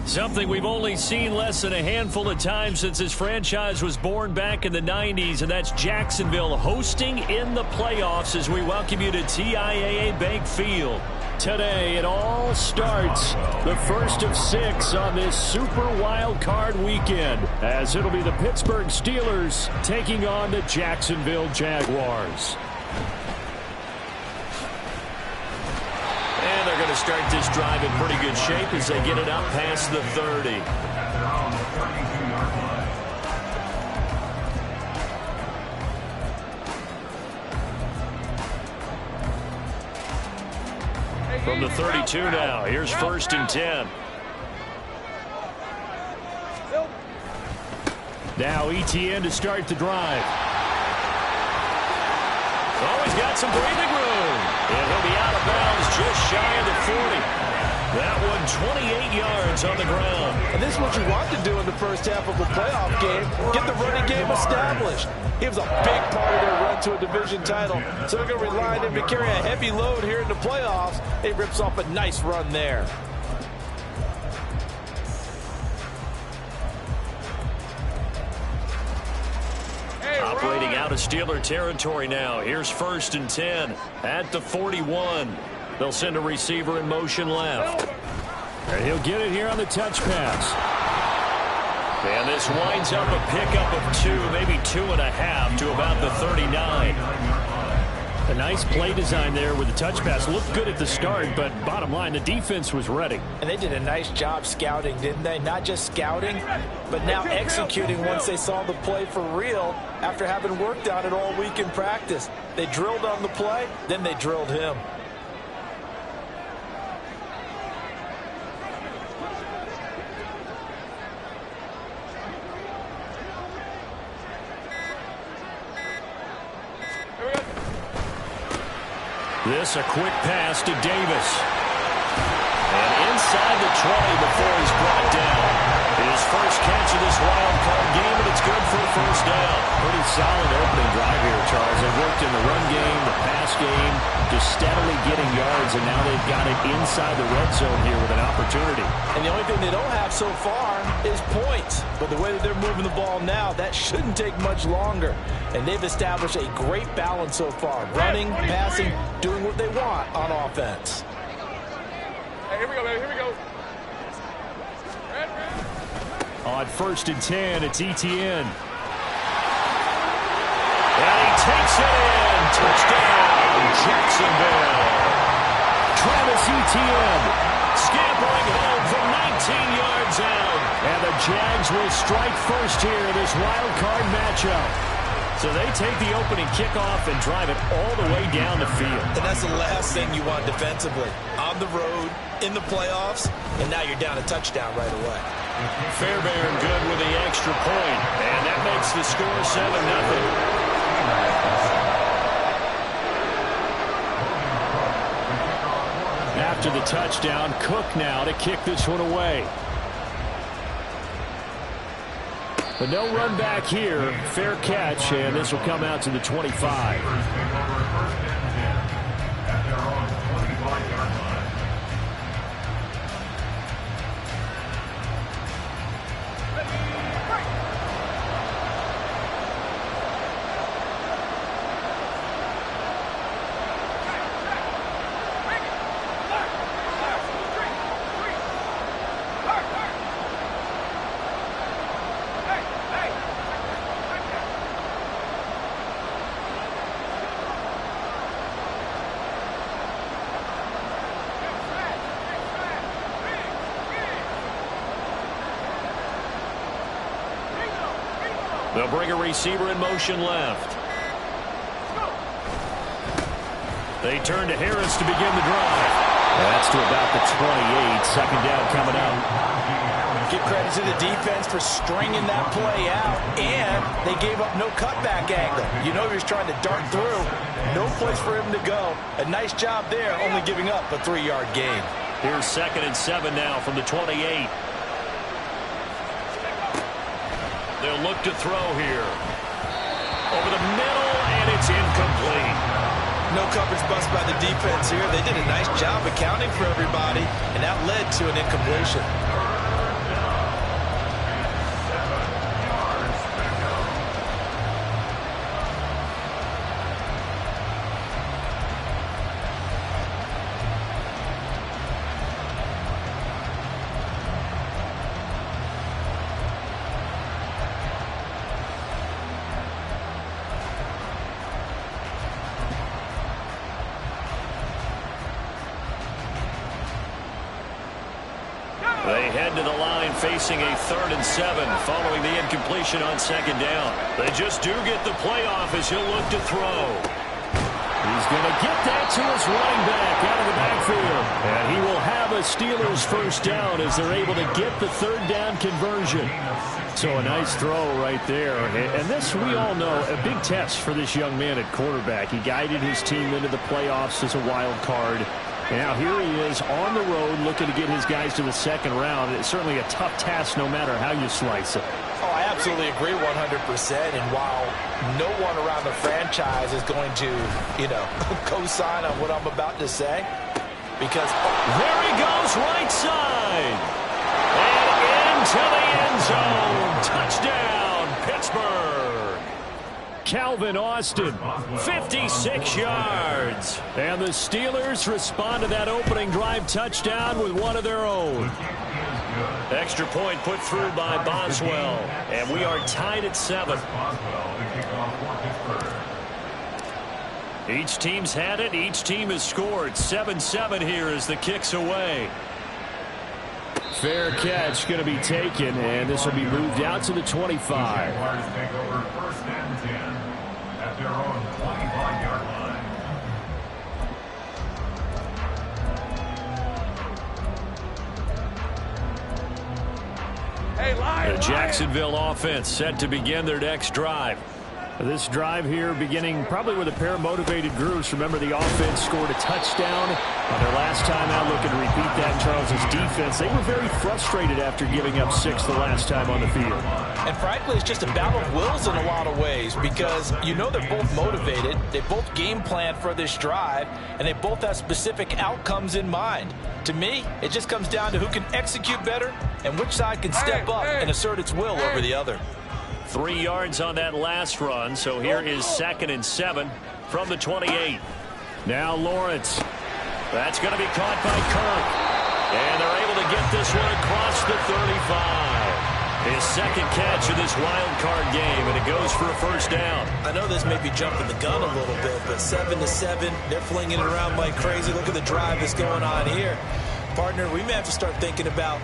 Something we've only seen less than a handful of times since this franchise was born back in the 90s, and that's Jacksonville hosting in the playoffs as we welcome you to TIAA Bank Field. Today, it all starts the first of 6 on this Super Wild Card weekend, as it'll be the Pittsburgh Steelers taking on the Jacksonville Jaguars. And they're going to start this drive in pretty good shape as they get it up past the 30. From the 32 now, here's 1st and 10. Now ETN to start the drive. Oh, he's got some breathing room. And he'll be out of bounds just shy of the 40. That one 28 yards on the ground. And this is what you want to do in the first half of a playoff game. Get the running game established. He was a big part of their run to a division title. So they're going to rely on him to carry a heavy load here in the playoffs. He rips off a nice run there. Operating out of Steeler territory now. Here's 1st and 10 at the 41. They'll send a receiver in motion left. And he'll get it here on the touch pass. And this winds up a pickup of 2, maybe 2.5 to about the 39. A nice play design there with the touch pass. Looked good at the start, but bottom line, the defense was ready. And they did a nice job scouting, didn't they? Not just scouting, but now executing once they saw the play for real after having worked on it all week in practice. They drilled on the play, then they drilled him. This a quick pass to Davis. And inside the 20 before he's brought down. His first catch of this wild card game, and it's good for a first down. Pretty solid opening drive here, Charles. They worked in the run game, the pass game, just steadily getting yards, and now they've got it inside the red zone here with an opportunity. And the only thing they don't have so far is points. But the way that they're moving the ball now, that shouldn't take much longer. And they've established a great balance so far. Running, passing, doing what they want on offense. Hey, here we go, baby. Here we go. On 1st and 10, it's ETN. And he takes it in. Touchdown, Jacksonville. Travis Etienne scampering home from 19 yards out. And the Jags will strike first here in this wild card matchup. So they take the opening kickoff and drive it all the way down the field. And that's the last thing you want defensively. On the road, in the playoffs, and now you're down a touchdown right away. Fairbairn good with the extra point, and that makes the score 7-0. After the touchdown, Cook now to kick this one away. But no run back here. Fair catch, and this will come out to the 25. They'll bring a receiver in motion left. They turn to Harris to begin the drive. That's to about the 28. 2nd down coming up. Give credit to the defense for stringing that play out, and they gave up no cutback angle. You know he was trying to dart through. No place for him to go. A nice job there, only giving up a 3-yard gain. Here's 2nd and 7 now from the 28. They'll look to throw here. Over the middle, and it's incomplete. No coverage bust by the defense here. They did a nice job accounting for everybody, and that led to an incompletion. They head to the line facing a 3rd and 7 following the incompletion on 2nd down. They just do get the playoff as he'll look to throw. He's going to get that to his running back out of the backfield. And he will have a Steelers first down as they're able to get the 3rd down conversion. So a nice throw right there. And this, we all know, a big test for this young man at quarterback. He guided his team into the playoffs as a wild card. And now here he is on the road looking to get his guys to the 2nd round. It's certainly a tough task no matter how you slice it. Oh, I absolutely agree 100%. And while no one around the franchise is going to, co-sign on what I'm about to say, because there he goes right side. And into the end zone. Touchdown, Pittsburgh. Calvin Austin, 56 yards. And the Steelers respond to that opening drive touchdown with one of their own. Extra point put through by Boswell. And we are tied at 7. Each team's had it. Each team has scored. 7-7 here as the kick's away. Fair catch going to be taken, and this will be moved out to the 25. The Jacksonville offense set to begin their next drive. This drive here beginning probably with a pair of motivated groups. Remember, the offense scored a touchdown on their last time out. Looking to repeat that. Charles's defense, they were very frustrated after giving up 6 the last time on the field. And frankly, it's just a battle of wills in a lot of ways because they're both motivated. They both game plan for this drive, and they both have specific outcomes in mind. To me, it just comes down to who can execute better and which side can step up and assert its will over the other. 3 yards on that last run, so here is 2nd and 7 from the 28. Now Lawrence. That's going to be caught by Kirk. And they're able to get this one across the 35. His 2nd catch of this wild card game, and it goes for a first down. I know this may be jumping the gun a little bit, but 7-7, they're flinging it around like crazy. Look at the drive that's going on here. Partner, we may have to start thinking about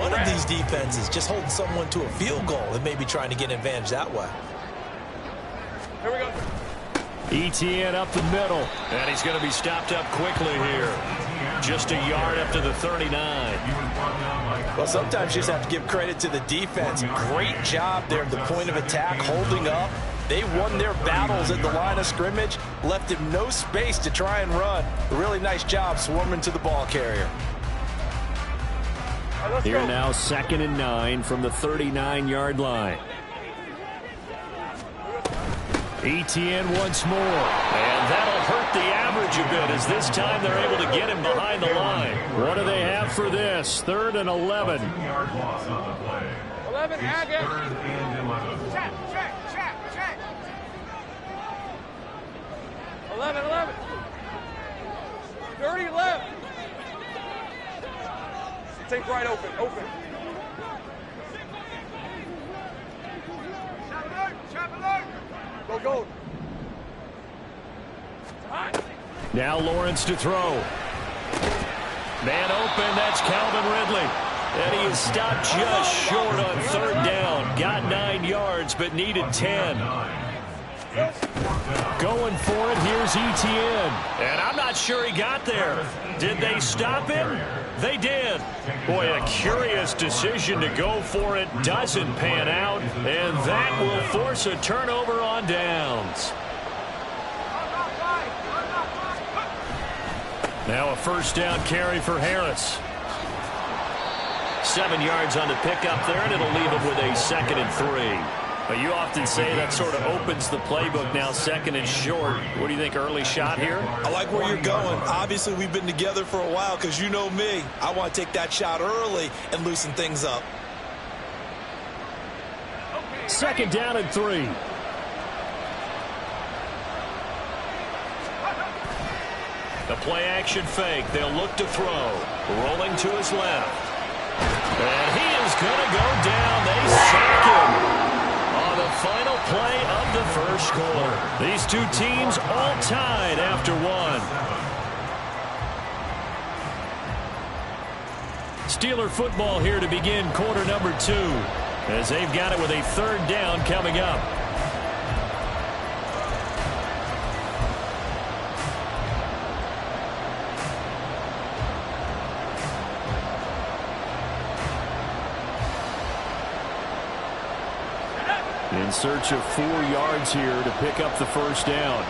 one of these defenses just holding someone to a field goal and maybe trying to get an advantage that way. Here we go. ETN up the middle. And he's going to be stopped up quickly here. Just a yard up to the 39. Well, sometimes you just have to give credit to the defense. Great job there at the point of attack, holding up. They won their battles at the line of scrimmage, left him no space to try and run. A really nice job swarming to the ball carrier. Here now 2nd and 9 from the 39-yard line. ETN once more. And that'll hurt the average a bit as this time they're able to get him behind the line. What do they have for this? 3rd and 11. 11, Aggie. Check. 11. 30 left. Take right, open. Go. Now Lawrence to throw. Man open, that's Calvin Ridley. And he is stopped just short on 3rd down. Got 9 yards, but needed 10. Going for it, here's ETN. And I'm not sure he got there. Did they stop him? They did. Boy, a curious decision to go for it. Doesn't pan out. And that will force a turnover on downs. Now a first down carry for Harris. 7 yards on the pickup there, and it'll leave him with a 2nd and 3. But you often say that sort of opens the playbook now, 2nd and short. What do you think, early shot here? I like where you're going. Obviously, we've been together for a while because you know me. I want to take that shot early and loosen things up. 2nd down and 3. The play-action fake. They'll look to throw. Rolling to his left. And he is going to go down. They sack him on the final play of the first quarter. These two teams all tied after one. Steeler football here to begin quarter number 2, as they've got it with a third down coming up. In search of 4 yards here to pick up the first down.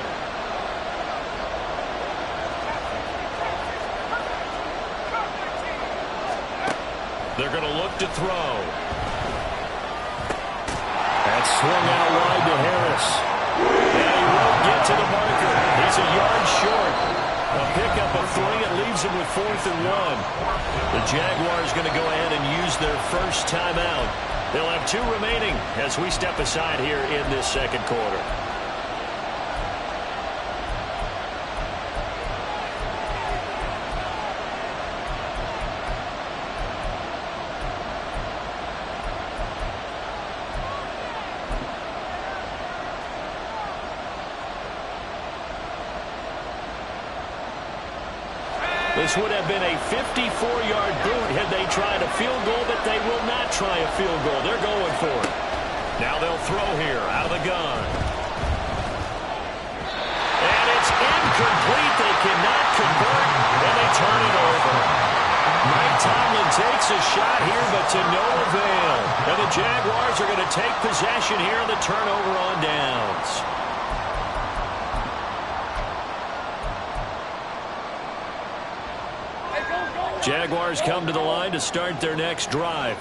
They're going to look to throw. That's swung out wide to Harris. And he won't get to the marker. He's a yard short. A pickup of 3. It leaves him with 4th and 1. The Jaguars going to go ahead and use their first timeout. They'll have 2 remaining as we step aside here in this second quarter. This would have been a 54-yard boot had they tried a field goal, but they will not try a field goal. They're going for it. Now they'll throw here out of the gun. And it's incomplete. They cannot convert, and they turn it over. Mike Tomlin takes a shot here, but to no avail. And the Jaguars are going to take possession here on the turnover on downs. Jaguars come to the line to start their next drive.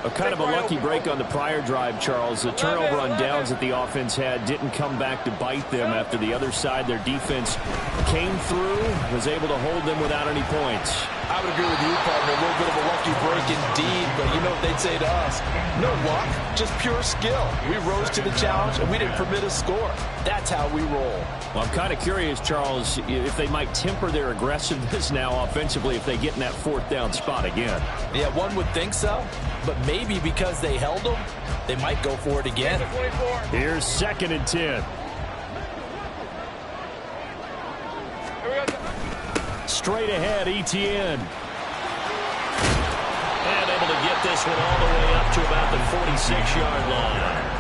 A kind of a lucky break on the prior drive, Charles. The turnover on downs that the offense had didn't come back to bite them after the other side. Their defense came through, was able to hold them without any points. I would agree with you, partner. A little bit of a lucky break indeed, but you know what they'd say to us. No luck, just pure skill. We rose to the challenge, and we didn't permit a score. That's how we roll. Well, I'm kind of curious, Charles, if they might temper their aggressiveness now offensively if they get in that 4th down spot again. Yeah, one would think so, but maybe because they held them, they might go for it again. Here's 2nd and 10. Straight ahead, Etienne. And able to get this one all the way up to about the 46-yard line.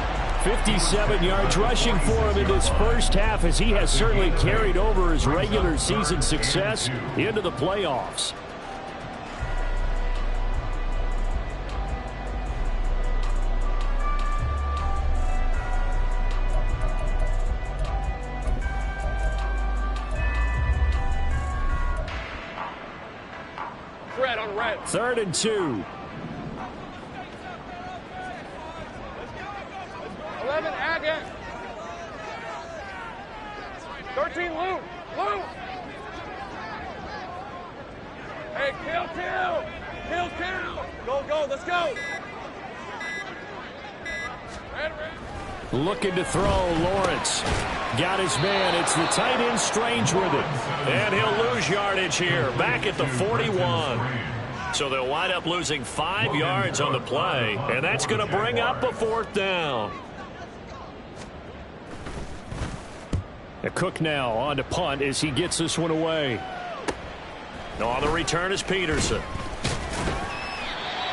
57 yards rushing for him in this first half, as he has certainly carried over his regular season success into the playoffs. Red on red. 3rd and 2. 11, Agate. 13, Lou. Lou. Hey, kill. Kill. Go, let's go. Red. Looking to throw, Lawrence. Got his man. It's the tight end Strange with it. And he'll lose yardage here, back at the 41. So they'll wind up losing 5 yards on the play, and that's going to bring up a 4th down. Cook now on to punt as he gets this one away. On the return is Peterson.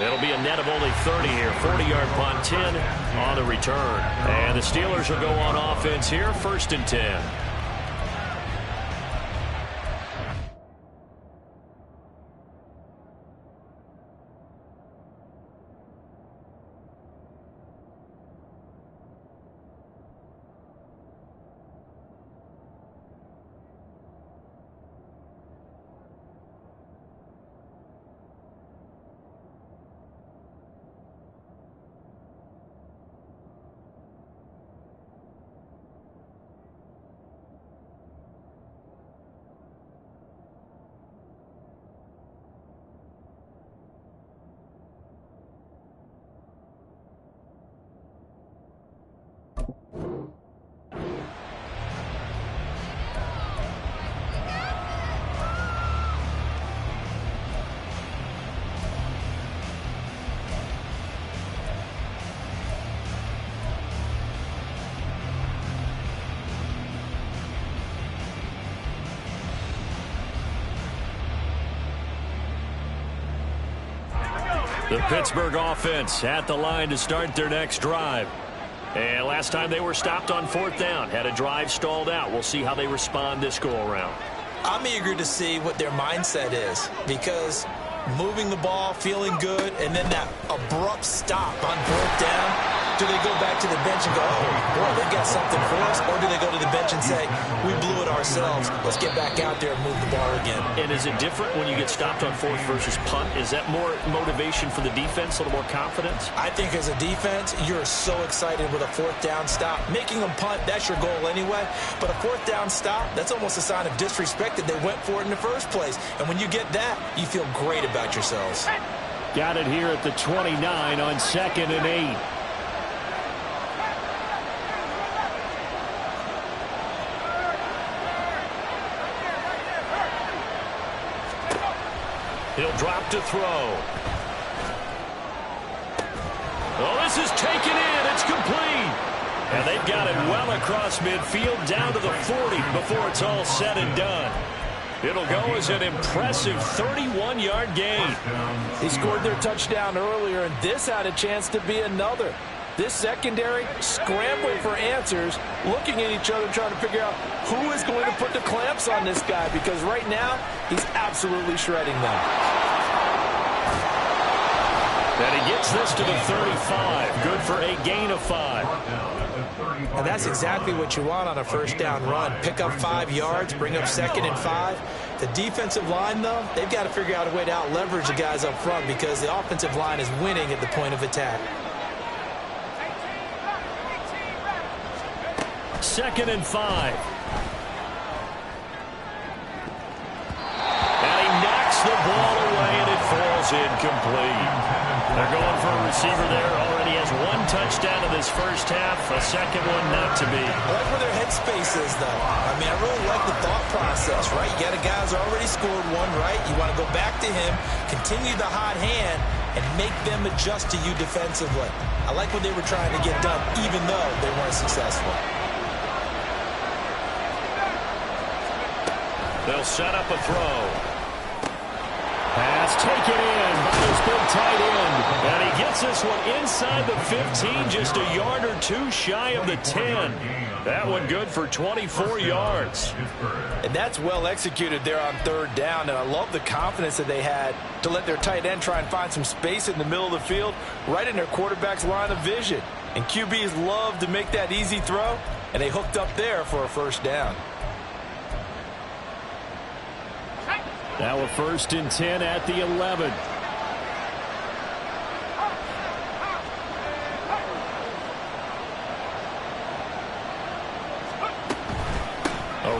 It'll be a net of only 30 here. 40-yard punt, 10 on the return. And the Steelers will go on offense here, 1st and 10. The Pittsburgh offense at the line to start their next drive. And last time they were stopped on 4th down, had a drive stalled out. We'll see how they respond this go-around. I'm eager to see what their mindset is, because moving the ball, feeling good, and then that abrupt stop on 4th down. Do they go back to the bench and go, oh, boy, they've got something for us? Or do they go to the bench and say, we blew it ourselves. Let's get back out there and move the ball again. And is it different when you get stopped on 4th versus punt? Is that more motivation for the defense, a little more confidence? I think as a defense, you're so excited with a 4th down stop. Making them punt, that's your goal anyway. But a 4th down stop, that's almost a sign of disrespect that they went for it in the first place. And when you get that, you feel great about yourselves. Got it here at the 29 on 2nd and 8. He'll drop to throw. Oh, this is taken in. It's complete. And they've got it well across midfield down to the 40 before it's all said and done. It'll go as an impressive 31-yard gain. They scored their touchdown earlier, and this had a chance to be another. This secondary scrambling for answers, looking at each other, trying to figure out who is going to put the clamps on this guy, because right now he's absolutely shredding them. And he gets this to the 35. Good for a gain of 5. And that's exactly what you want on a 1st down run. Pick up 5 yards, bring up 2nd and 5. The defensive line, though, they've got to figure out a way to out-leverage the guys up front, because the offensive line is winning at the point of attack. 2nd and 5. And he knocks the ball away, and it falls incomplete. They're going for a receiver there. Already has 1 touchdown in this first half. A second one not to be. I like where their headspace is, though. I mean, I really like the thought process, right? You got a guy who's already scored 1, right? You want to go back to him, continue the hot hand, and make them adjust to you defensively. I like what they were trying to get done, even though they weren't successful. They'll set up a throw. Pass taken in by his big tight end. And he gets this one inside the 15, just a yard or 2 shy of the 10. That one good for 24 yards. And that's well executed there on 3rd down. And I love the confidence that they had to let their tight end try and find some space in the middle of the field, right in their quarterback's line of vision. And QBs love to make that easy throw, and they hooked up there for a 1st down. Now a 1st and 10 at the 11. A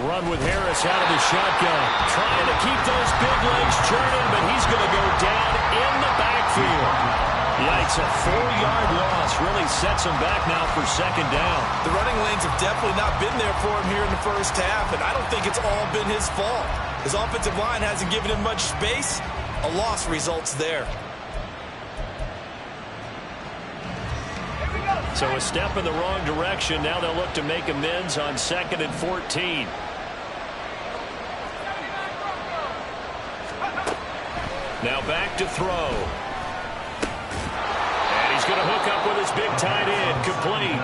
run with Harris out of the shotgun. Trying to keep those big legs churning, but he's going to go down in the backfield. Yikes, a 4-yard loss really sets him back now for 2nd down. The running lanes have definitely not been there for him here in the first half, and I don't think it's all been his fault. His offensive line hasn't given him much space. A loss results there. So a step in the wrong direction. Now they'll look to make amends on 2nd and 14. Now back to throw. And he's going to hook up with his big tight end. Complete.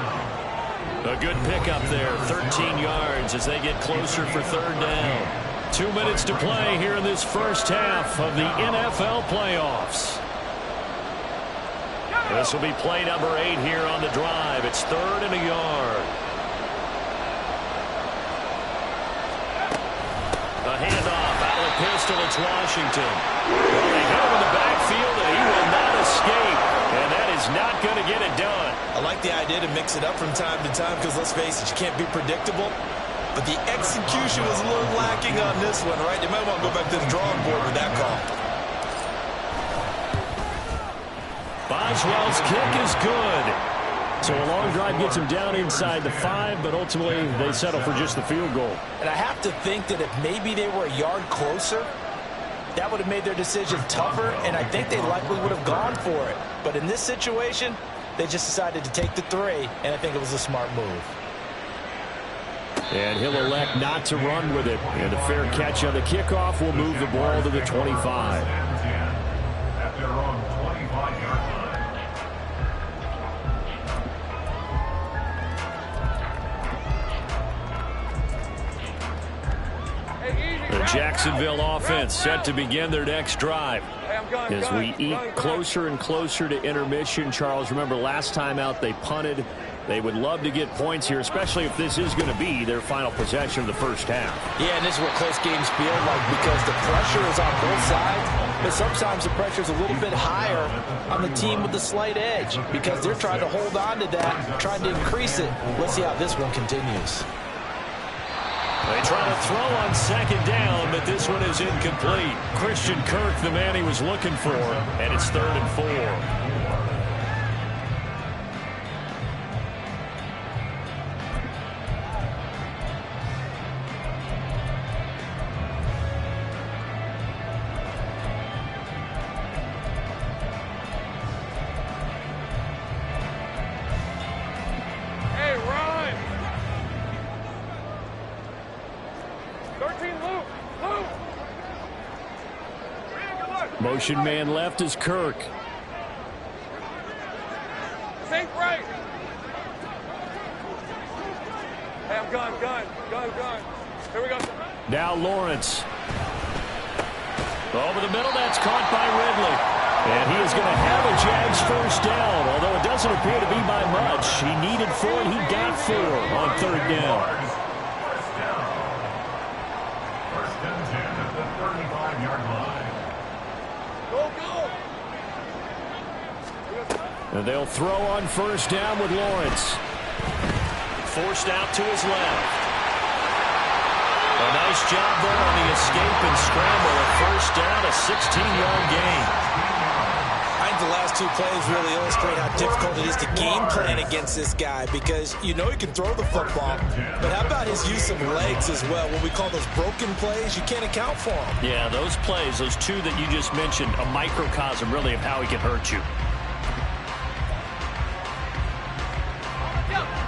A good pickup there. 13 yards as they get closer for 3rd down. 2 minutes to play here in this first half of the NFL playoffs. This will be play number 8 here on the drive. It's 3rd and a yard. A handoff out of the pistol. It's Washington. Well, they hit him in the backfield, and he will not escape. And that is not going to get it done. I like the idea to mix it up from time to time, because let's face it, you can't be predictable. But the execution was a little lacking on this one, right? They might want to go back to the drawing board with that call. Boswell's kick is good. So a long drive gets him down inside the 5, but ultimately they settle for just the field goal. And I have to think that if maybe they were a yard closer, that would have made their decision tougher, and I think they likely would have gone for it. But in this situation, they just decided to take the 3, and I think it was a smart move. And he'll elect not to run with it. And a fair catch on the kickoff will move the ball to the 25. Jacksonville offense set to begin their next drive. As we eat closer and closer to intermission, Charles, remember last time out they punted. They would love to get points here, especially if this is going to be their final possession of the first half. Yeah, and this is what close games feel like because the pressure is on both sides, but sometimes the pressure is a little bit higher on the team with the slight edge because they're trying to hold on to that, trying to increase it. Let's see how this one continues. They try to throw on second down, but this one is incomplete. Christian Kirk, the man he was looking for, and it's 3rd and 4. Motion man left is Kirk. Think right. Hey, I'm gun. Here we go. Now Lawrence. Over the middle, that's caught by Ridley. And he is going to have a Jags first down, although it doesn't appear to be by much. He needed 4, and he got 4 on 3rd down. First and 10 at the 35-yard line. And they'll throw on first down with Lawrence. Forced out to his left. A nice job there on the escape and scramble. A first down, a 16-yard gain. I think the last 2 plays really illustrate how difficult it is to game plan against this guy because you know he can throw the football, but how about his use of legs as well? What we call those broken plays, you can't account for them. Yeah, those plays, those 2 that you just mentioned, a microcosm really of how he can hurt you.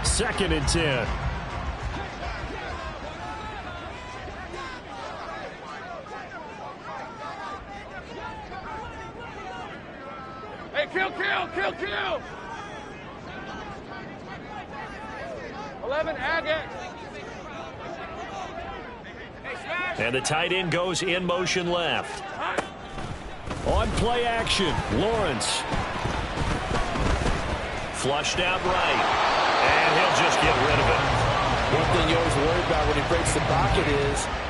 2nd and 10. Hey, kill. 11, Agate. And the tight end goes in motion left. On play action, Lawrence. Flushed out right. And he'll just get rid of it. One thing you always worry about when he breaks the pocket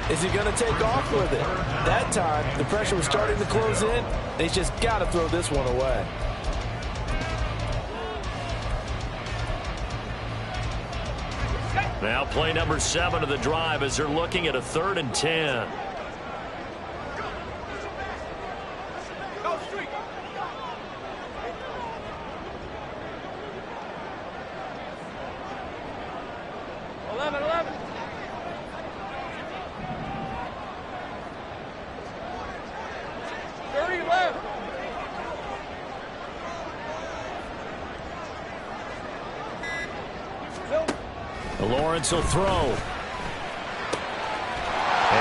is he going to take off with it? That time, the pressure was starting to close in. They just got to throw this one away. Now play number 7 of the drive as they're looking at a 3rd and 10. Lawrence will throw. And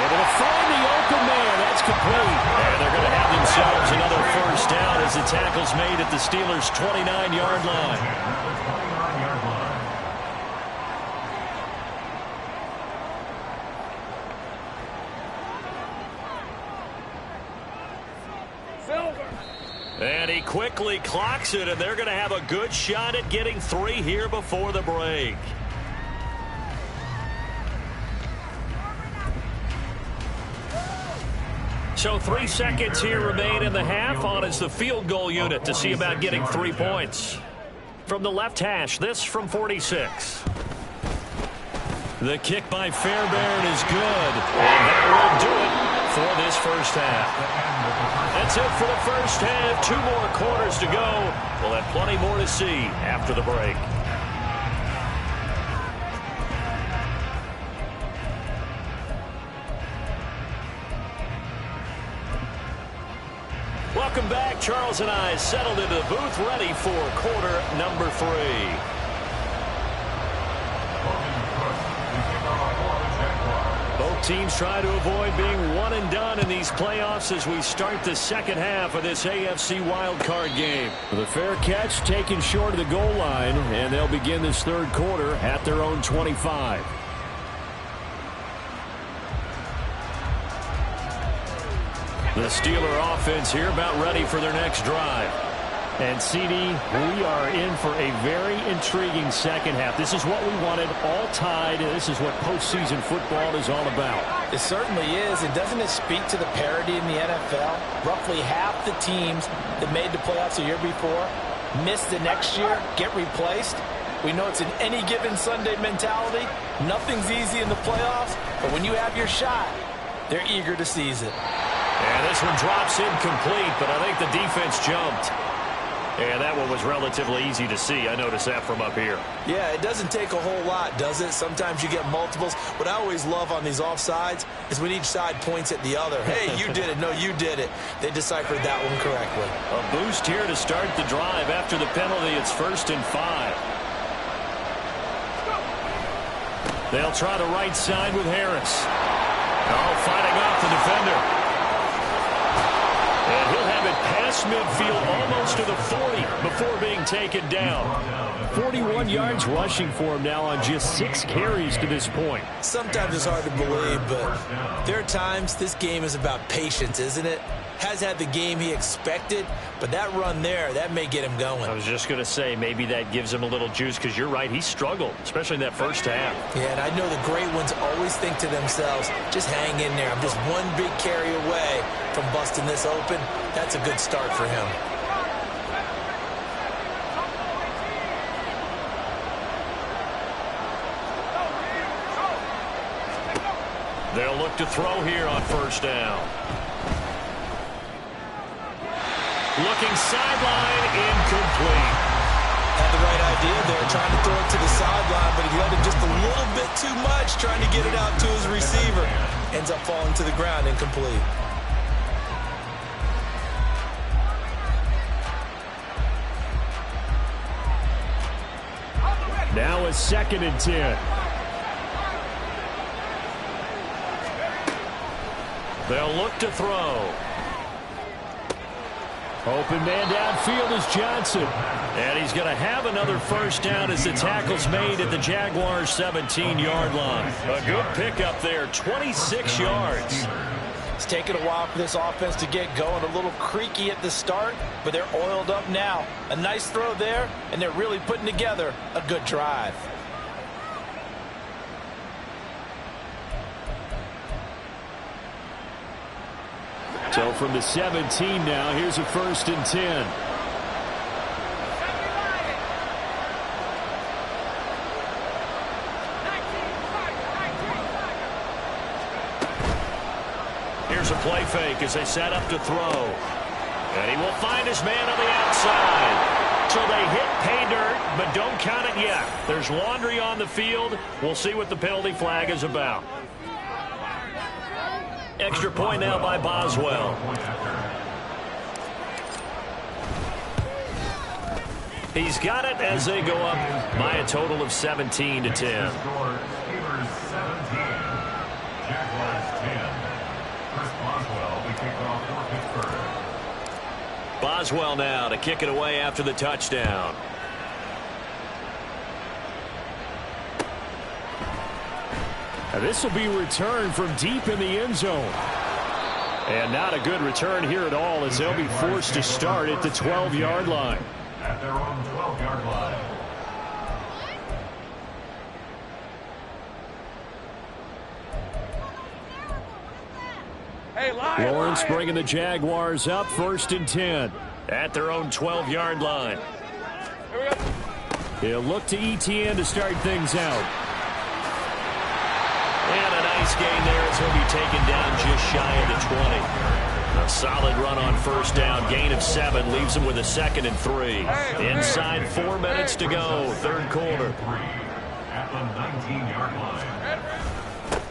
it'll find the open man. That's complete. And they're going to have themselves another first down as the tackle's made at the Steelers' 29-yard line. And he quickly clocks it, and they're going to have a good shot at getting 3 here before the break. So 3 seconds here remain in the half. On is the field goal unit to see about getting 3 points. From the left hash, this from 46. The kick by Fairbairn is good. And that will do it for this first half. That's it for the first half. 2 more quarters to go. We'll have plenty more to see after the break. Welcome back. Charles and I settled into the booth, ready for quarter number 3. Both teams try to avoid being one and done in these playoffs as we start the second half of this AFC wildcard game. The fair catch taken short of the goal line, and they'll begin this third quarter at their own 25. The Steeler offense here about ready for their next drive. And CD, we are in for a very intriguing second half. This is what we wanted, all tied. This is what postseason football is all about. It certainly is. And doesn't it speak to the parity in the NFL? Roughly half the teams that made the playoffs the year before miss the next year, get replaced. We know it's an any given Sunday mentality. Nothing's easy in the playoffs, but when you have your shot, they're eager to seize it. And this one drops incomplete, but I think the defense jumped. And that one was relatively easy to see. I noticed that from up here. Yeah, it doesn't take a whole lot, does it? Sometimes you get multiples. What I always love on these offsides is when each side points at the other. Hey, you did it. No, you did it. They deciphered that one correctly. A boost here to start the drive. After the penalty, it's 1st and 5. They'll try the right side with Harris. Oh, fighting off the defender. And he'll have it past midfield almost to the 40 before being taken down. 41 yards rushing for him now on just 6 carries to this point. Sometimes it's hard to believe, but there are times this game is about patience, isn't it? Has had the game he expected, but that run there, that may get him going. I was just going to say, maybe that gives him a little juice, because you're right, he struggled, especially in that first half. Yeah, and I know the great ones always think to themselves, just hang in there. I'm just one big carry away from busting this open. That's a good start for him. They'll look to throw here on 1st down. Looking sideline, incomplete. Had the right idea there, trying to throw it to the sideline, but he let it just a little bit too much, trying to get it out to his receiver. Ends up falling to the ground, incomplete. Now it's 2nd and 10. They'll look to throw. Open man downfield is Johnson. And he's going to have another 1st down as the tackle's made at the Jaguars' 17-yard line. A good pickup there, 26 yards. It's taken a while for this offense to get going. A little creaky at the start, but they're oiled up now. A nice throw there, and they're really putting together a good drive. So from the 17 now, here's a 1st and 10. Here's a play fake as they set up to throw. And he will find his man on the outside. So they hit pay dirt, but don't count it yet. There's laundry on the field. We'll see what the penalty flag is about. Extra point now by Boswell. He's got it as they go up by a total of 17 to 10. Steelers 17, Jaguars 10. Chris Boswell, the kickoff for Pittsburgh. Boswell now to kick it away after the touchdown. And this will be returned from deep in the end zone. And not a good return here at all, as they'll be forced to start at the 12-yard line. At their own 12-yard line. Hey, Lion, Lawrence Lion. bringing the Jaguars up, 1st and 10 at their own 12-yard line. Here we go. He'll look to ETN to start things out. And a nice gain there as he'll be taken down just shy of the 20. A solid run on 1st down. Gain of 7 leaves him with a 2nd and 3. Inside 4 minutes to go, 3rd quarter. At the 19-yard line.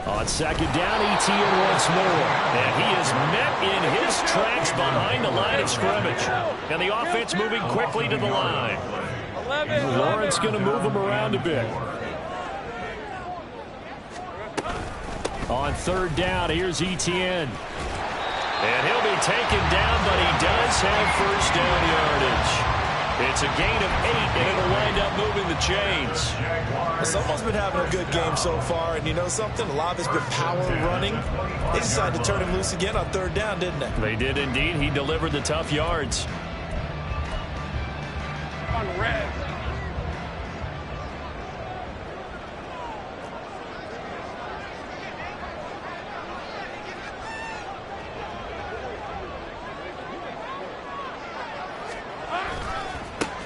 On 2nd down, ETN once more. And he is met in his tracks behind the line of scrimmage. And the offense moving quickly to the line. 11. Lawrence going to move him around a bit. On 3rd down, here's ETN. And he'll be taken down, but he does have 1st down yardage. It's a gain of 8, and it'll wind up moving the chains. Someone's been having a good game so far, and you know something? A lot of it's been power running. They decided to turn him loose again on third down, didn't they? They did indeed. He delivered the tough yards. On red.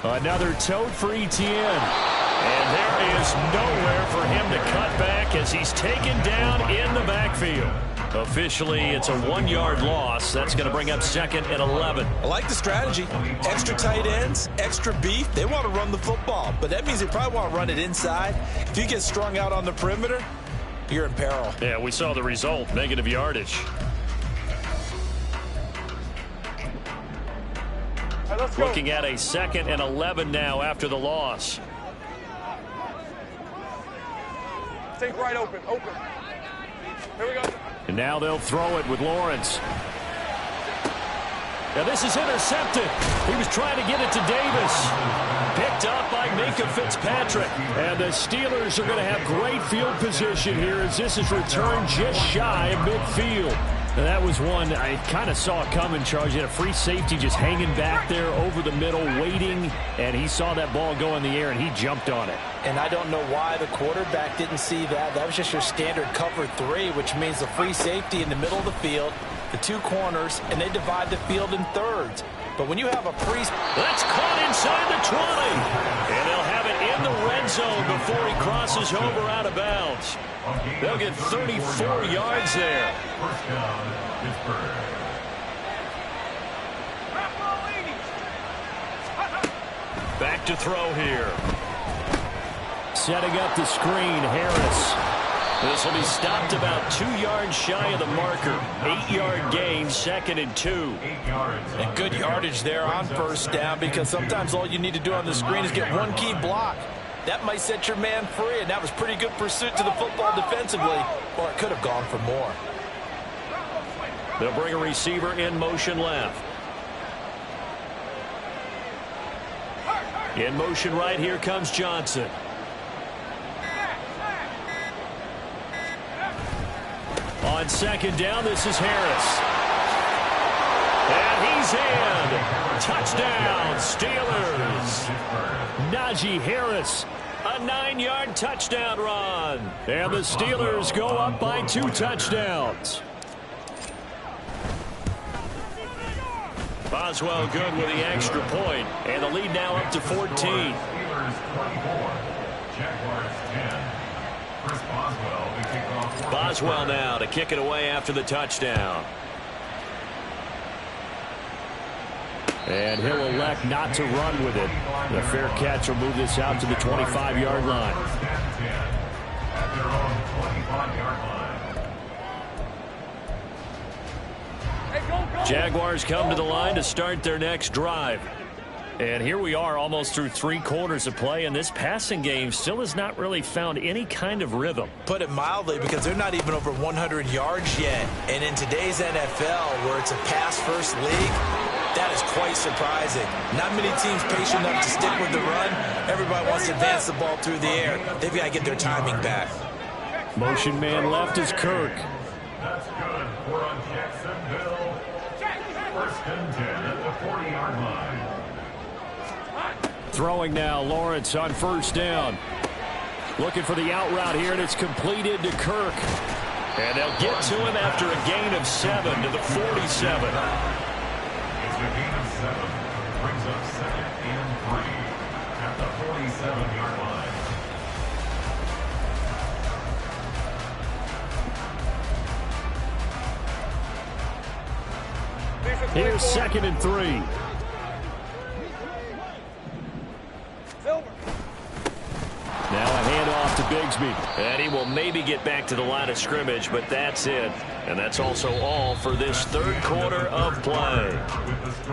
Another tote for Etienne. And there is nowhere for him to cut back as he's taken down in the backfield. Officially, it's a 1-yard loss. That's going to bring up 2nd and 11. I like the strategy. Extra tight ends, extra beef. They want to run the football, but that means they probably want to run it inside. If you get strung out on the perimeter, you're in peril. Yeah, we saw the result, negative yardage. Right, let's go. Looking at a 2nd and 11 now after the loss. Think right open. Here we go. And now they'll throw it with Lawrence. Now this is intercepted. He was trying to get it to Davis. Picked up by Minkah Fitzpatrick. And the Steelers are going to have great field position here as this is returned just shy of midfield. Now that was one I kind of saw it coming, Charles. You had a free safety just hanging back there over the middle, waiting, and he saw that ball go in the air, and he jumped on it. And I don't know why the quarterback didn't see that. That was just your standard cover 3, which means the free safety in the middle of the field, the 2 corners, and they divide the field in thirds. But when you have a free... That's caught inside the 20. And they'll have it in the red zone before he crosses over out of bounds. They'll get 34 yards there. First down, Pittsburgh. Back to throw here. Setting up the screen, Harris. This will be stopped about 2 yards shy of the marker. 8-yard gain, 2nd and 2. 8 yards. And good yardage there on first down, because sometimes all you need to do on the screen is get one key block. That might set your man free, and that was pretty good pursuit to the football defensively, or it could have gone for more. They'll bring a receiver in motion left. In motion right, here comes Johnson. On 2nd down, this is Harris. And he's in. Touchdown, Steelers. Najee Harris, a 9-yard touchdown run. And the Steelers go up by 2 touchdowns. Boswell good with the extra point, and the lead now up to 14. Steelers 24, Jaguars 10. Chris Boswell to kick off. Boswell now to kick it away after the touchdown. And he'll elect not to run with it. The fair catch will move this out to the 25-yard line. First and 10 at their own 25-yard line. Hey, go. Jaguars come to the line to start their next drive. And here we are almost through 3 quarters of play, and this passing game still has not really found any kind of rhythm. Put it mildly, because they're not even over 100 yards yet. And in today's NFL, where it's a pass-first league, that is quite surprising. Not many teams patient enough to stick with the run. Everybody wants to advance the ball through the air. They've got to get their timing back. Motion man left is Kirk. That's good for on Jacksonville. First and 10 at the 40-yard line. Throwing now, Lawrence on first down. Looking for the out route here, and it's completed to Kirk. And they'll get to him after a gain of 7 to the 47. It's a gain of 7. Brings up 2nd and 3 at the 47-yard line. Here's 2nd and 3. Now a handoff to Bigsby. And he will maybe get back to the line of scrimmage, but that's it. And that's also all for this 3rd quarter of play.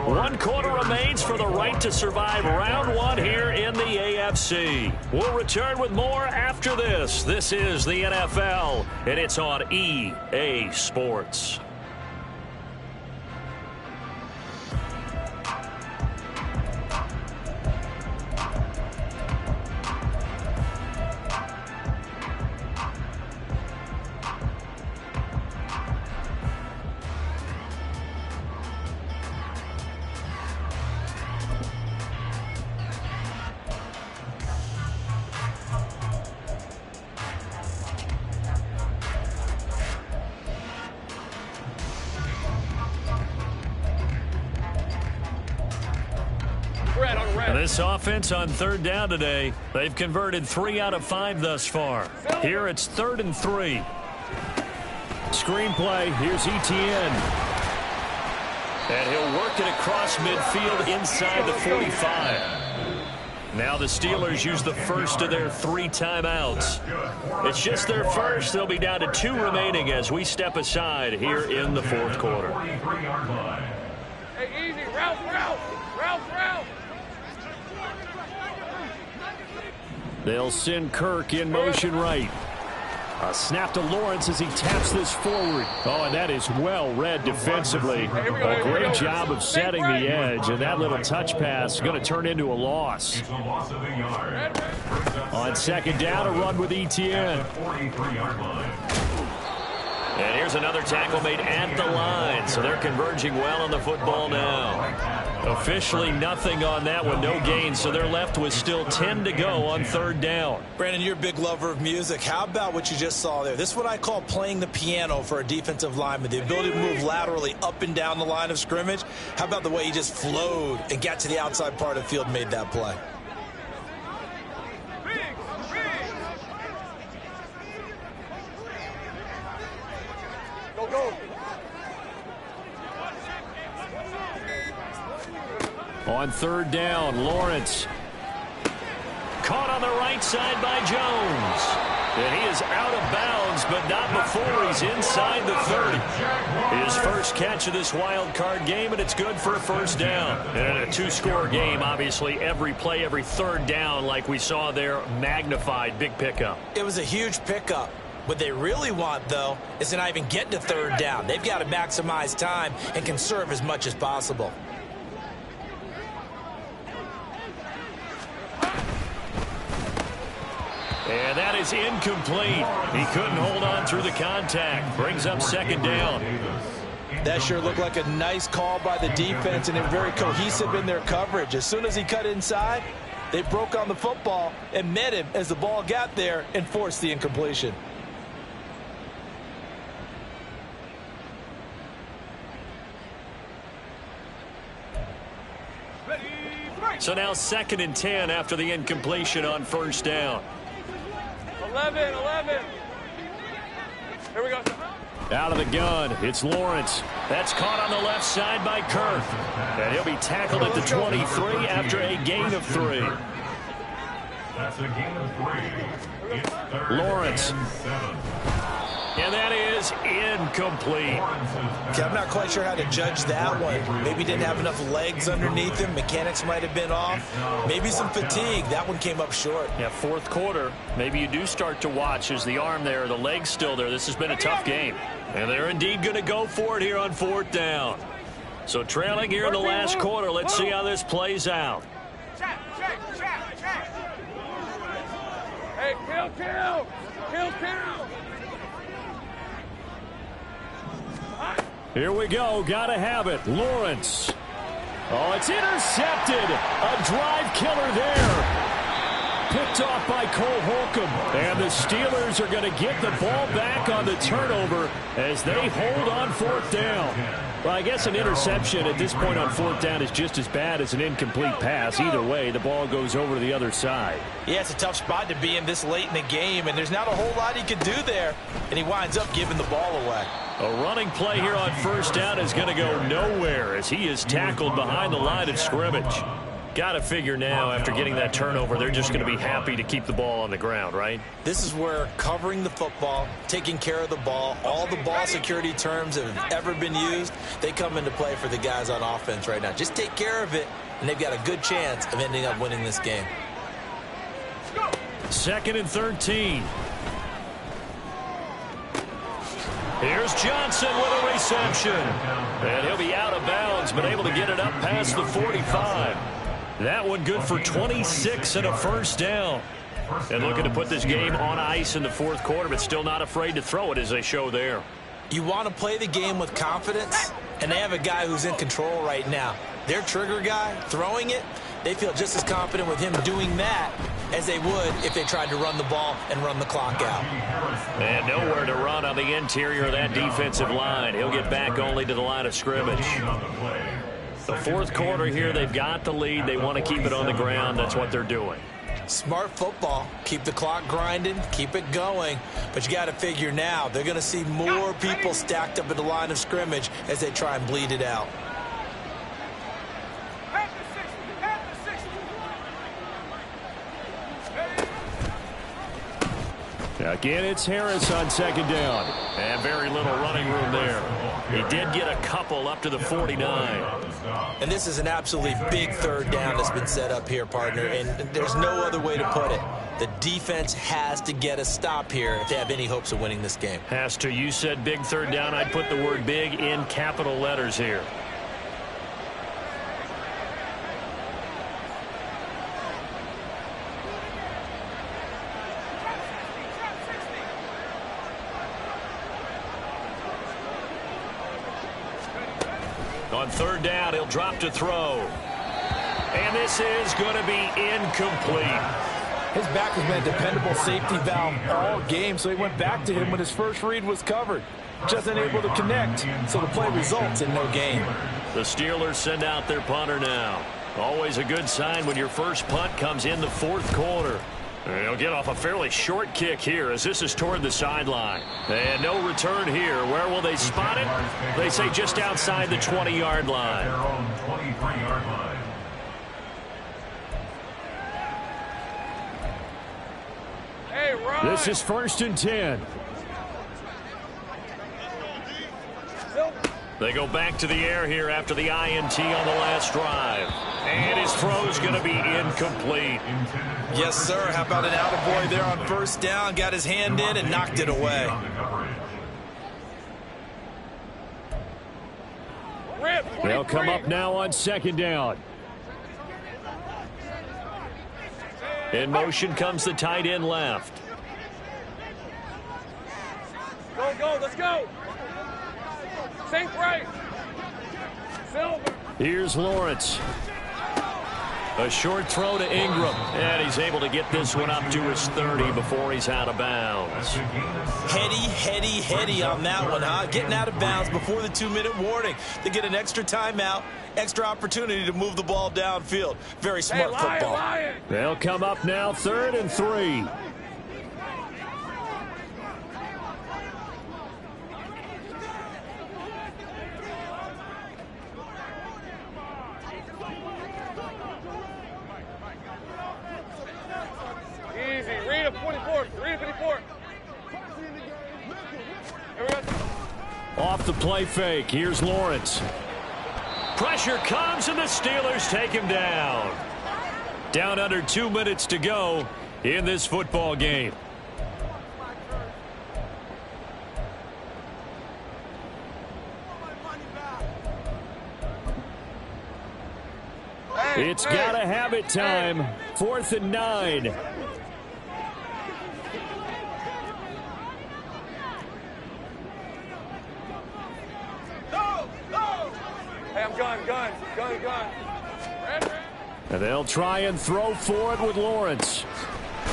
1 quarter remains for the right to survive round 1 here in the AFC. We'll return with more after this. This is the NFL, and it's on EA Sports. This offense on third down today, they've converted 3 out of 5 thus far. Here it's 3rd and 3. Screen play, here's Etienne. And he'll work it across midfield inside the 45. Now the Steelers use the first of their 3 timeouts. It's just their first. They'll be down to 2 remaining as we step aside here in the 4th quarter. Hey, easy. Route. They'll send Kirk in motion right. A snap to Lawrence as he taps this forward. Oh, and that is well read defensively. A great job of setting the edge, and that little touch pass is going to turn into a loss. On 2nd down, a run with Etienne. And here's another tackle made at the line, so they're converging well on the football now. Officially nothing on that one, no gain, so they're left with still 10 to go on 3rd down. Brandon, you're a big lover of music. How about what you just saw there? This is what I call playing the piano for a defensive lineman, the ability to move laterally up and down the line of scrimmage. How about the way he just flowed and got to the outside part of the field and made that play? Go. On 3rd down, Lawrence. Caught on the right side by Jones. And he is out of bounds, but not before he's inside the 30. His first catch of this wild card game, and it's good for a 1st down. And in a 2-score game, obviously, every play, every 3rd down, like we saw there, magnified. Big pickup. It was a huge pickup. What they really want, though, is to not even get to 3rd down. They've got to maximize time and conserve as much as possible. And that is incomplete. He couldn't hold on through the contact. Brings up 2nd down. That sure looked like a nice call by the defense, and they're very cohesive in their coverage. As soon as he cut inside, they broke on the football and met him as the ball got there and forced the incompletion. So now 2nd and 10 after the incompletion on 1st down. 11. Here we go. Out of the gun, it's Lawrence. That's caught on the left side by Kirk. And he'll be tackled at the 23 after a gain of 3. That's a gain of 3. It's 3rd Lawrence. and 7. And that is incomplete. Okay, I'm not quite sure how to judge that one. Maybe didn't have enough legs underneath him. Mechanics might have been off. Maybe some fatigue. That one came up short. Yeah, 4th quarter. Maybe you do start to watch as the arm there, the leg's still there. This has been a tough game. And they're indeed going to go for it here on 4th down. So trailing here in the last quarter. Let's see how this plays out. Check. Hey, kill. Here we go. Gotta have it. Lawrence. Oh, it's intercepted. A drive killer there. Picked off by Cole Holcomb. And the Steelers are going to get the ball back on the turnover as they hold on 4th down. Well, I guess an interception at this point on 4th down is just as bad as an incomplete pass. Either way, the ball goes over to the other side. Yeah, it's a tough spot to be in this late in the game, and there's not a whole lot he can do there. And he winds up giving the ball away. A running play here on 1st down is going to go nowhere as he is tackled behind the line of scrimmage. Got to figure now, after getting that turnover, they're just going to be happy to keep the ball on the ground, right? This is where covering the football, taking care of the ball, all the ball security terms that have ever been used, they come into play for the guys on offense right now. Just take care of it, and they've got a good chance of ending up winning this game. 2nd and 13. Here's Johnson with a reception. And he'll be out of bounds, but able to get it up past the 45. That one good for 26 and a 1st down. And looking to put this game on ice in the 4th quarter, but still not afraid to throw it as they show there. You want to play the game with confidence, and they have a guy who's in control right now. Their trigger guy, throwing it, they feel just as confident with him doing that as they would if they tried to run the ball and run the clock out. And nowhere to run on the interior of that defensive line. He'll get back only to the line of scrimmage. The fourth quarter here, they've got the lead. They want to keep it on the ground. That's what they're doing. Smart football. Keep the clock grinding. Keep it going. But you got to figure now, they're going to see more people stacked up at the line of scrimmage as they try and bleed it out. Again, it's Harris on second down. And very little running room there. He did get a couple up to the 49. And this is an absolutely big third down that's been set up here, partner. And there's no other way to put it. The defense has to get a stop here if they have any hopes of winning this game. Has to. You said big third down. I'd put the word big in capital letters here. On third down, he'll drop to throw. And this is going to be incomplete. His back has been a dependable safety valve all game, so he went back to him when his first read was covered. Just unable to connect, so the play results in no gain. The Steelers send out their punter now. Always a good sign when your first punt comes in the fourth quarter. He'll get off a fairly short kick here as this is toward the sideline. And no return here. Where will they spot it? They say just outside the 20-yard line. Their own 23-yard line. Hey, Ryan. This is 1st and 10. They go back to the air here after the INT on the last drive. And his throw's going to be incomplete. Yes, sir. How about an attaboy there on first down? Got his hand in and knocked it away. They'll come up now on second down. In motion comes the tight end left. Go, go, let's go. Sink right. Silver. Here's Lawrence. A short throw to Ingram. And he's able to get this one up to his 30 before he's out of bounds. Heady on that one, huh? Getting out of bounds before the 2-minute warning. They get an extra timeout, extra opportunity to move the ball downfield. Very smart football. Lion. They'll come up now 3rd and 3. Easy. Read a 24. Read a 54. Here we go. Off the play fake. Here's Lawrence. Pressure comes and the Steelers take him down. Down under 2 minutes to go in this football game. It's gotta have it time. 4th and 9. Hey, I'm gun. And they'll try and throw for it with Lawrence.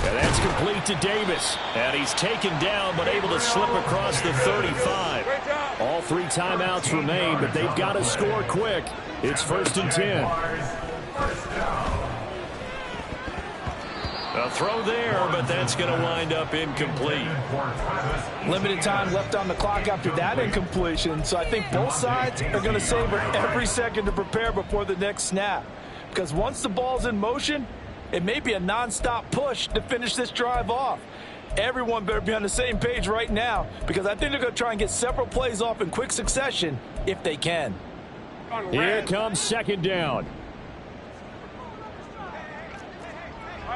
And that's complete to Davis. And he's taken down but able to slip across the 35. All 3 timeouts remain, but they've got to score quick. It's 1st and 10. A throw there, but that's going to wind up incomplete. Limited time left on the clock after that incompletion, so I think both sides are going to savor every second to prepare before the next snap. Because once the ball's in motion, it may be a nonstop push to finish this drive off. Everyone better be on the same page right now, because I think they're going to try and get several plays off in quick succession if they can. Here comes second down.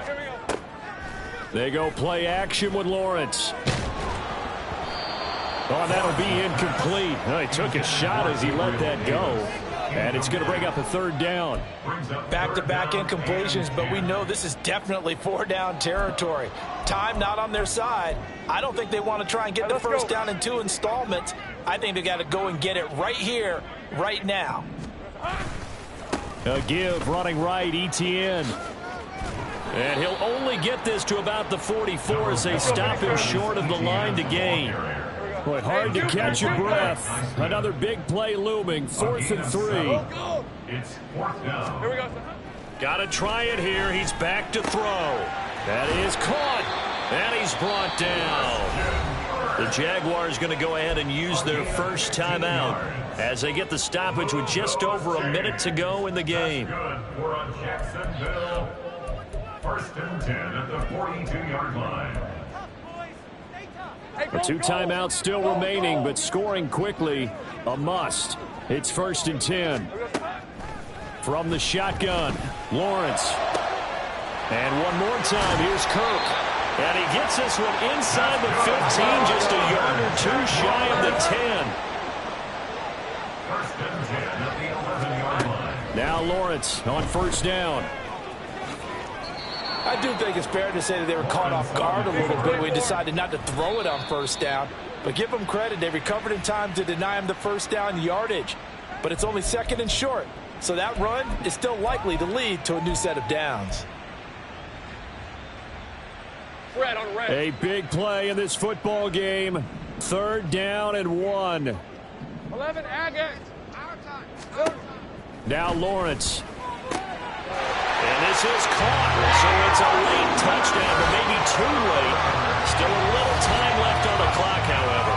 Here we go. They go play action with Lawrence. Oh, that'll be incomplete. Oh, he took a shot as he let that go. And it's going to bring up a 3rd down. Back-to-back incompletions, but we know this is definitely 4-down territory. Time not on their side. I don't think they want to try and get the first down in 2 installments. I think they got to go and get it right here, right now. A give running right, Etienne. And he'll only get this to about the 44 as they stop him short of the line to gain. Boy, hard to catch your breath. Another big play looming. 4th and 3. It's 4th down. Here we go. Got to try it here. He's back to throw. That is caught. And he's brought down. The Jaguars going to go ahead and use their first timeout as they get the stoppage with just over a minute to go in the game. Good for a Jacksonville. 1st and 10 at the 42-yard line. The 2 timeouts still remaining, but scoring quickly, a must. It's 1st and 10. From the shotgun, Lawrence. And one more time, here's Kirk. And he gets this one inside the 15, just a yard or 2 shy of the 10. 1st and 10 at the 11-yard line. Now Lawrence on 1st down. I do think it's fair to say that they were caught off guard a little bit. We decided not to throw it on 1st down. But give them credit. They recovered in time to deny him the 1st down yardage. But it's only 2nd and short. So that run is still likely to lead to a new set of downs. Red on red. A big play in this football game. 3rd down and 1. 11 Agate. Now Lawrence. And this is caught. So it's a late touchdown, but maybe too late. Still a little time left on the clock, however.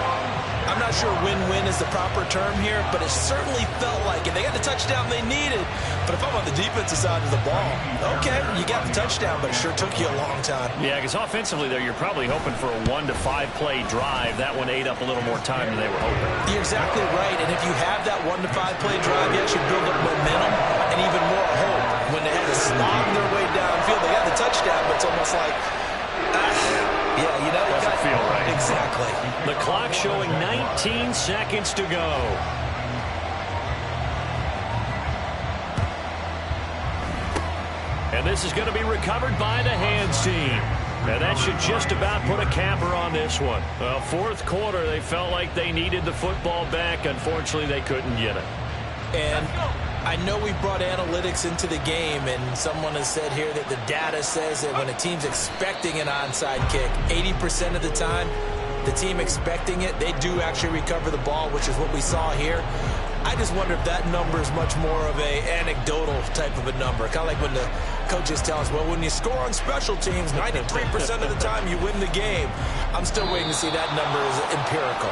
I'm not sure win-win is the proper term here, but it certainly felt like it. They got the touchdown they needed, but if I'm on the defensive side of the ball, okay, you got the touchdown, but it sure took you a long time. Yeah, because offensively, there, you're probably hoping for a 1 to 5 play drive. That one ate up a little more time than they were hoping. You're exactly right, and if you have that 1 to 5 play drive, you actually build up momentum and even more hope. When they had to slog their way downfield, they got the touchdown, but it's almost like, yeah, you know, doesn't feel right. Exactly. The clock showing 19 seconds to go. And this is going to be recovered by the hands team. And that should just about put a capper on this one. Well, 4th quarter, they felt like they needed the football back. Unfortunately, they couldn't get it. And I know we brought analytics into the game, and someone has said here that the data says that when a team's expecting an onside kick, 80% of the time, the team expecting it, they do actually recover the ball, which is what we saw here. I just wonder if that number is much more of a anecdotal type of a number. Kind of like when the coaches tell us, well, when you score on special teams, 93% of the time you win the game. I'm still waiting to see that number is empirical.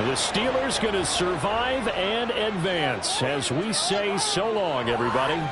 The Steelers going to survive and advance as we say so long, everybody.